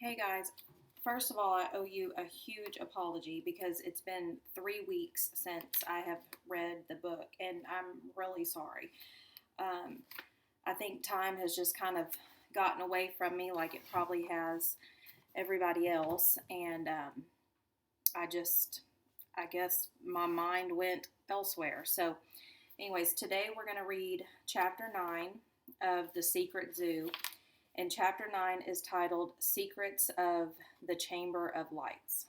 Hey guys, first of all, I owe you a huge apology because it's been 3 weeks since I have read the book, and I'm really sorry. Um, I think time has just kind of gotten away from me, like it probably has everybody else, and I just, I guess my mind went elsewhere. So, anyways, today we're going to read chapter 9 of The Secret Zoo, and chapter 9 is titled Secrets of the Chamber of Lights.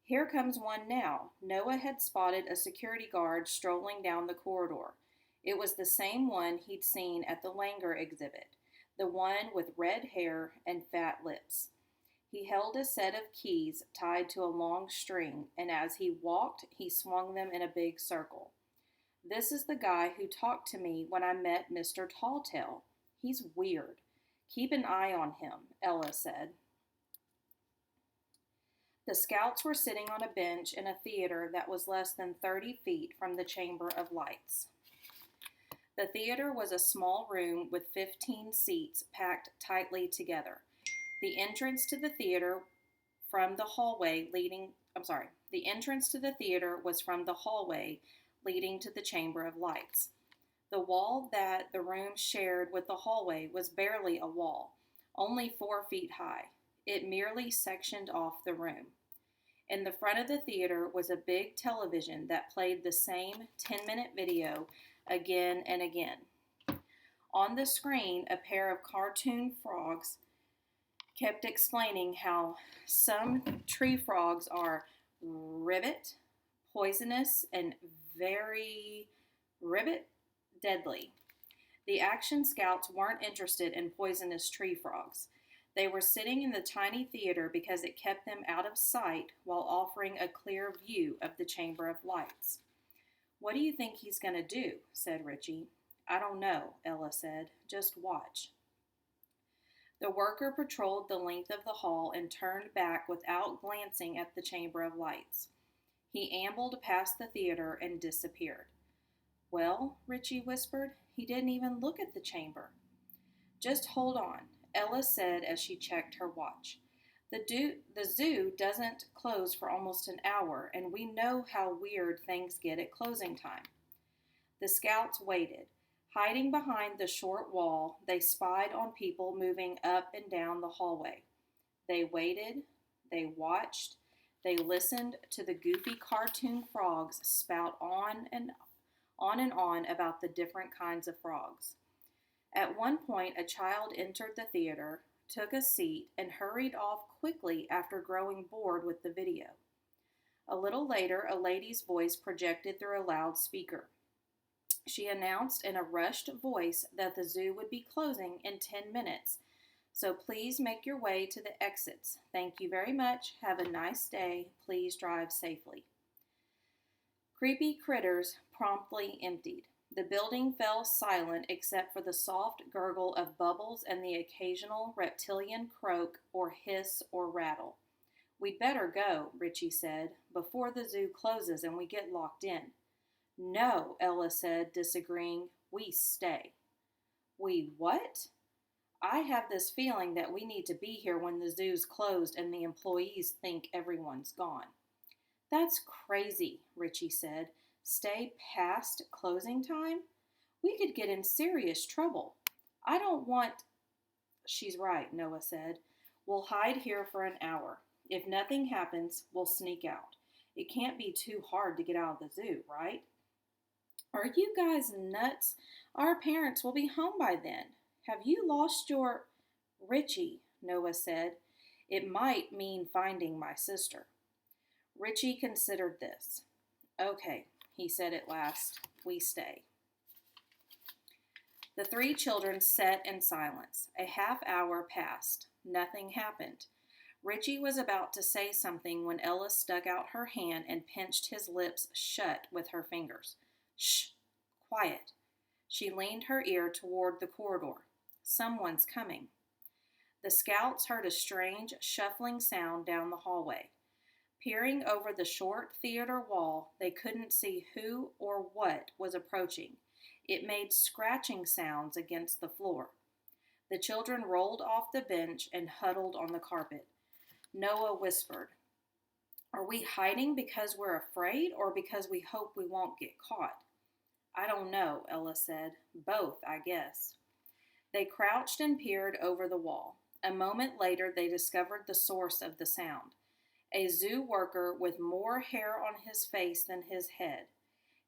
Here comes one now. Noah had spotted a security guard strolling down the corridor. It was the same one he'd seen at the Langer exhibit, the one with red hair and fat lips. He held a set of keys tied to a long string, and as he walked, he swung them in a big circle. This is the guy who talked to me when I met Mr. Talltail. He's weird. Keep an eye on him, Ella said. The scouts were sitting on a bench in a theater that was less than 30 feet from the Chamber of Lights. The theater was a small room with 15 seats packed tightly together. The entrance to the theater from the hallway leading, the entrance to the theater was from the hallway leading to the Chamber of Lights. The wall that the room shared with the hallway was barely a wall, only 4 feet high. It merely sectioned off the room. In the front of the theater was a big television that played the same 10-minute video again and again. On the screen, a pair of cartoon frogs kept explaining how some tree frogs are ribbit, poisonous, and very ribbit deadly. The action scouts weren't interested in poisonous tree frogs. They were sitting in the tiny theater because it kept them out of sight while offering a clear view of the Chamber of Lights. What do you think he's going to do? Said Richie. I don't know, Ella said. Just watch. The worker patrolled the length of the hall and turned back without glancing at the Chamber of Lights. He ambled past the theater and disappeared. Well, Richie whispered, he didn't even look at the chamber. Just hold on, Ella said as she checked her watch. The zoo doesn't close for almost an hour, and we know how weird things get at closing time. The scouts waited. Hiding behind the short wall, they spied on people moving up and down the hallway. They waited, they watched, they listened to the goofy cartoon frogs spout on about the different kinds of frogs. At one point, a child entered the theater, took a seat, and hurried off quickly after growing bored with the video. A little later, a lady's voice projected through a loudspeaker. She announced in a rushed voice that the zoo would be closing in 10 minutes, so please make your way to the exits. Thank you very much. Have a nice day. Please drive safely. Creepy critters promptly emptied. The building fell silent except for the soft gurgle of bubbles and the occasional reptilian croak or hiss or rattle. We'd better go, Richie said, before the zoo closes and we get locked in. No, Ella said, disagreeing. We stay. We what? I have this feeling that we need to be here when the zoo's closed and the employees think everyone's gone. That's crazy, Richie said. Stay past closing time? We could get in serious trouble. I don't want... She's right, Noah said. We'll hide here for an hour. If nothing happens, we'll sneak out. It can't be too hard to get out of the zoo, right? Are you guys nuts? Our parents will be home by then. Have you lost your... Richie, Noah said. It might mean finding my sister. Richie considered this. Okay, he said at last, we stay. The three children sat in silence. A half hour passed. Nothing happened. Richie was about to say something when Ella stuck out her hand and pinched his lips shut with her fingers. Shh, quiet. She leaned her ear toward the corridor. Someone's coming. The scouts heard a strange, shuffling sound down the hallway. Peering over the short theater wall, they couldn't see who or what was approaching. It made scratching sounds against the floor. The children rolled off the bench and huddled on the carpet. Noah whispered, "Are we hiding because we're afraid or because we hope we won't get caught?" "I don't know," Ella said. "Both, I guess." They crouched and peered over the wall. A moment later, they discovered the source of the sound. A zoo worker with more hair on his face than his head.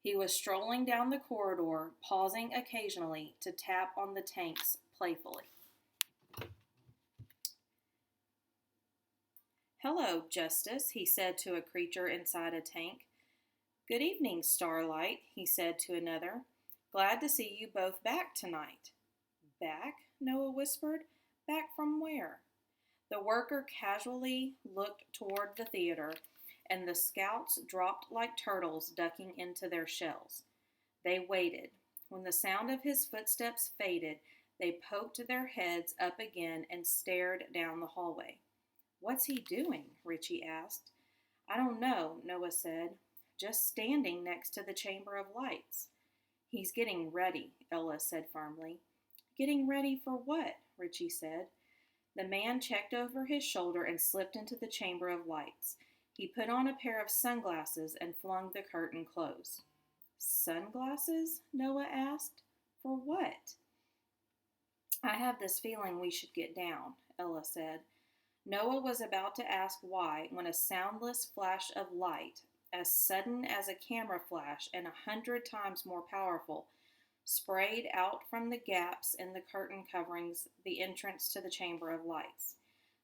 He was strolling down the corridor, pausing occasionally to tap on the tanks playfully. "Hello, Justice," he said to a creature inside a tank. "Good evening, Starlight," he said to another. "Glad to see you both back tonight." "Back?" Noah whispered. "Back from where?" The worker casually looked toward the theater, and the scouts dropped like turtles ducking into their shells. They waited. When the sound of his footsteps faded, they poked their heads up again and stared down the hallway. "What's he doing?" Richie asked. "I don't know," Noah said. "Just standing next to the Chamber of Lights." "He's getting ready," Ella said firmly. "Getting ready for what?" Richie said. The man checked over his shoulder and slipped into the Chamber of Lights. He put on a pair of sunglasses and flung the curtain close. "Sunglasses?" Noah asked. "For what?" "I have this feeling we should get down," Ella said. Noah was about to ask why when a soundless flash of light, as sudden as a camera flash and 100 times more powerful, sprayed out from the gaps in the curtain coverings the entrance to the Chamber of Lights.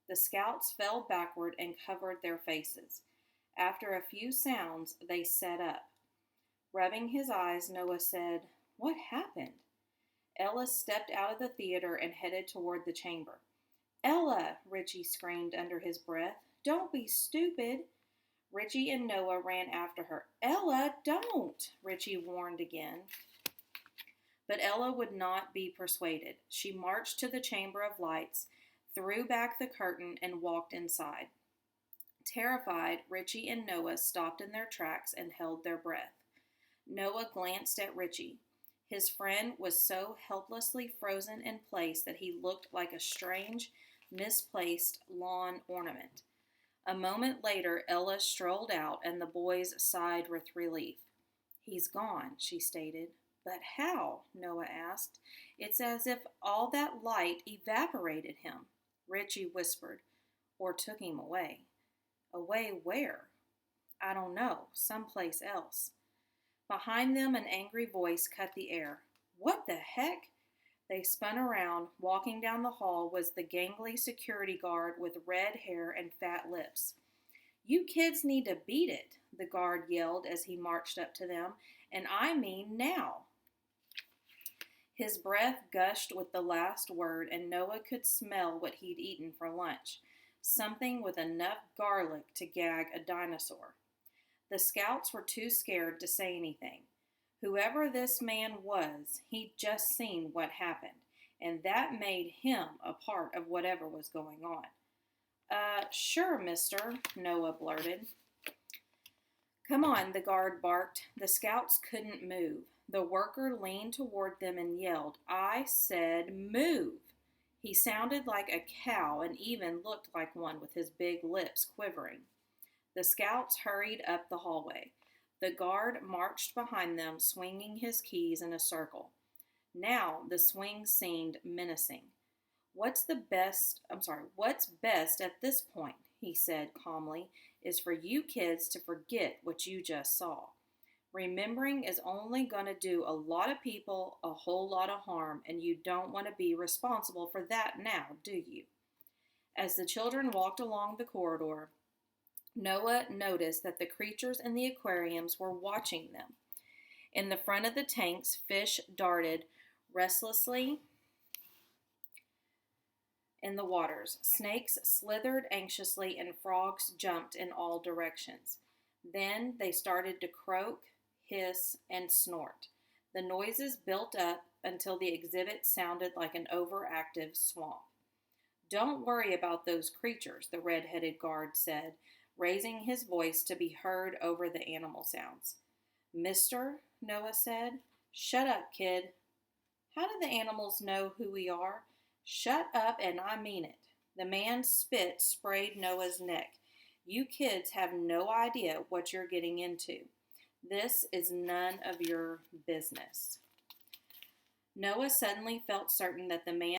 The scouts fell backward and covered their faces. After a few sounds, they sat up. Rubbing his eyes, Noah said, "What happened?" Ella stepped out of the theater and headed toward the chamber. "Ella!" Richie screamed under his breath. "Don't be stupid!" Richie and Noah ran after her. "Ella, don't!" Richie warned again. But Ella would not be persuaded. She marched to the Chamber of Lights, threw back the curtain, and walked inside. Terrified, Richie and Noah stopped in their tracks and held their breath. Noah glanced at Richie. His friend was so helplessly frozen in place that he looked like a strange, misplaced lawn ornament. A moment later, Ella strolled out, and the boys sighed with relief. "He's gone," she stated. "But how?" Noah asked. "It's as if all that light evaporated him," Richie whispered. "Or took him away." "Away where?" "I don't know. Someplace else." Behind them, an angry voice cut the air. "What the heck?" They spun around. Walking down the hall was the gangly security guard with red hair and fat lips. "You kids need to beat it," the guard yelled as he marched up to them. "And I mean now." His breath gushed with the last word, and Noah could smell what he'd eaten for lunch. Something with enough garlic to gag a dinosaur. The scouts were too scared to say anything. Whoever this man was, he'd just seen what happened, and that made him a part of whatever was going on. Sure, mister," Noah blurted. "Come on," the guard barked. The scouts couldn't move. The worker leaned toward them and yelled, "I said move!" He sounded like a cow and even looked like one with his big lips quivering. The scouts hurried up the hallway. The guard marched behind them, swinging his keys in a circle. Now the swing seemed menacing. What's best at this point," he said calmly, "is for you kids to forget what you just saw. Remembering is only going to do a lot of people a whole lot of harm, and you don't want to be responsible for that now, do you?" As the children walked along the corridor, Noah noticed that the creatures in the aquariums were watching them. In the front of the tanks, fish darted restlessly in the waters. Snakes slithered anxiously, and frogs jumped in all directions. Then they started to croak, hiss, and snort. The noises built up until the exhibit sounded like an overactive swamp. "Don't worry about those creatures," the red-headed guard said, raising his voice to be heard over the animal sounds. "Mister," Noah said. "Shut up, kid." "How do the animals know who we are?" Shut up, and I mean it. The man's spit sprayed Noah's neck. You kids have no idea what you're getting into. This is none of your business. Noah suddenly felt certain that the man